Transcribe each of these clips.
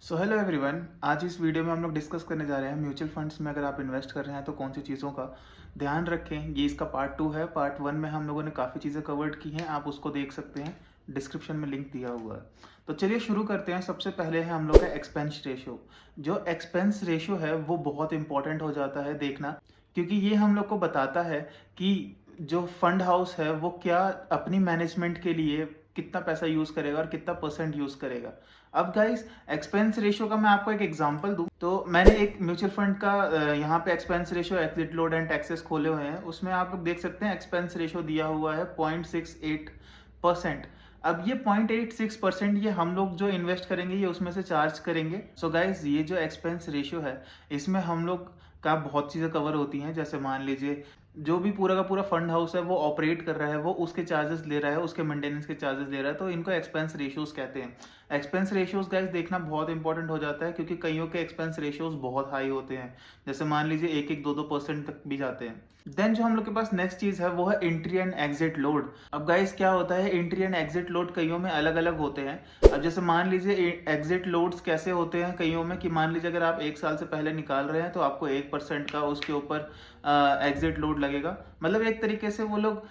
So hello everyone, आज इस video में हम लोग डिस्कस करने जा रहे हैं म्यूचुअल फंड्स में अगर आप इन्वेस्ट कर रहे हैं तो कौन सी चीज़ों का ध्यान रखें। ये इसका पार्ट 2 है। पार्ट 1 में हम लोगों ने काफ़ी चीज़ें कवर्ड की हैं, आप उसको देख सकते हैं, डिस्क्रिप्शन में लिंक दिया हुआ है। तो चलिए शुरू करते हैं। सबसे पहले है हम लोग का एक्सपेंस रेशियो। जो एक्सपेंस रेशियो है वो बहुत इंपॉर्टेंट हो जाता है देखना, क्योंकि ये हम लोग को बताता है कि जो फंड हाउस है वो क्या अपनी मैनेजमेंट के लिए कितना पैसा यूज़ करेगा और कितना परसेंट यूज़ करेगा। अब गाइस, एक्सपेंस रेशियो का मैं आपको एक एग्जांपल दूं तो मैंने एक म्यूचुअल फंड का यहाँ पे expense ratio, exit load and taxes खोले हुए हैं। उसमें आप लोग देख सकते हैं एक्सपेंस रेशियो दिया हुआ है 0.68%। अब ये 0.86% ये हम लोग जो इन्वेस्ट करेंगे ये उसमें से चार्ज करेंगे। सो गाइस, ये जो एक्सपेंस रेशियो है इसमें हम लोग का बहुत चीज़ें कवर होती हैं। जैसे मान लीजिए जो भी पूरा का पूरा फंड हाउस है वो ऑपरेट कर रहा है, वो उसके चार्जेस ले रहा है, उसके मेंटेनेंस के चार्जेस ले रहा है, तो इनको एक्सपेंस रेशियोज कहते हैं। एक्सपेंस रेशियोज गाइस देखना बहुत इंपॉर्टेंट हो जाता है, क्योंकि कईयों के एक्सपेंस रेशियोज बहुत हाई होते हैं। जैसे मान लीजिए 1-2% तक भी जाते हैं। देन जो हम लोग के पास नेक्स्ट चीज है वो है एंट्री एंड एग्जिट लोड। अब गाइस क्या होता है, एंट्री एंड एग्जिट लोड कईयों में अलग अलग होते हैं। अब जैसे मान लीजिए एग्जिट लोड्स कैसे होते हैं कईयों में, कि मान लीजिए अगर आप 1 साल से पहले निकाल रहे हैं तो आपको 1% का उसके ऊपर एग्जिट लोड लगेगा। मतलब एक तरीके से वो लोग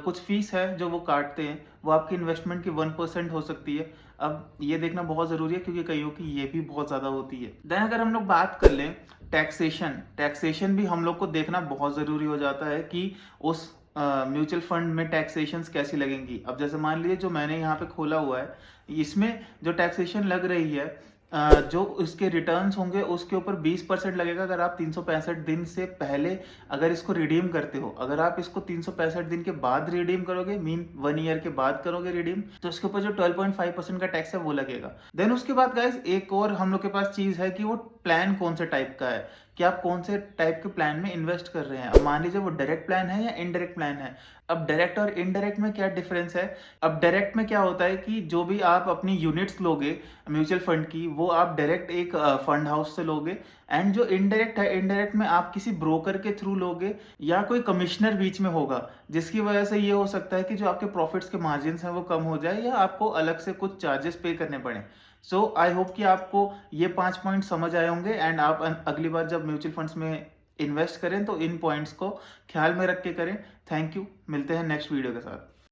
कुछ फीस है जो वो काटते हैं, वो आपकी इन्वेस्टमेंट की 1% हो सकती है। अब ये देखना बहुत ज़रूरी है, क्योंकि कईयों की ये भी बहुत ज़्यादा होती है। देन अगर हम लोग बात कर लें टैक्सेशन भी हम लोग को देखना बहुत ज़रूरी हो जाता है कि उस म्यूचुअल फंड में टैक्सेशन कैसी लगेंगी। अब जैसे मान लीजिए जो मैंने यहाँ पे खोला हुआ है, इसमें जो टैक्सेशन लग रही है, जो उसके रिटर्न्स होंगे उसके ऊपर 20% लगेगा अगर आप 365 दिन से पहले अगर इसको रिडीम करते हो। अगर आप इसको 365 दिन के बाद रिडीम करोगे, मीन 1 ईयर के बाद करोगे रिडीम, तो इसके ऊपर जो 12.5% का टैक्स है वो लगेगा। देन उसके बाद गाइस एक और हम लोग के पास चीज है कि वो प्लान कौन से टाइप का है, कि आप कौन से टाइप के प्लान में इन्वेस्ट कर रहे हैं। अब मान लीजिए वो डायरेक्ट प्लान है या इनडायरेक्ट प्लान है। अब डायरेक्ट और इनडायरेक्ट में क्या डिफरेंस है। अब डायरेक्ट में क्या होता है कि जो भी आप अपनी यूनिट्स लोगे म्यूचुअल फंड की, वो आप डायरेक्ट एक फंड हाउस से लोगे। एंड जो इनडायरेक्ट है, इनडायरेक्ट में आप किसी ब्रोकर के थ्रू लोगे या कोई कमिश्नर बीच में होगा, जिसकी वजह से ये हो सकता है कि जो आपके प्रॉफिट्स के मार्जिन हैं वो कम हो जाए या आपको अलग से कुछ चार्जेस पे करने पड़े। सो आई होप कि आपको ये 5 पॉइंट समझ आए होंगे, एंड आप अगली बार जब म्यूचुअल फंड्स में इन्वेस्ट करें तो इन पॉइंट्स को ख्याल में रख के करें। थैंक यू, मिलते हैं नेक्स्ट वीडियो के साथ।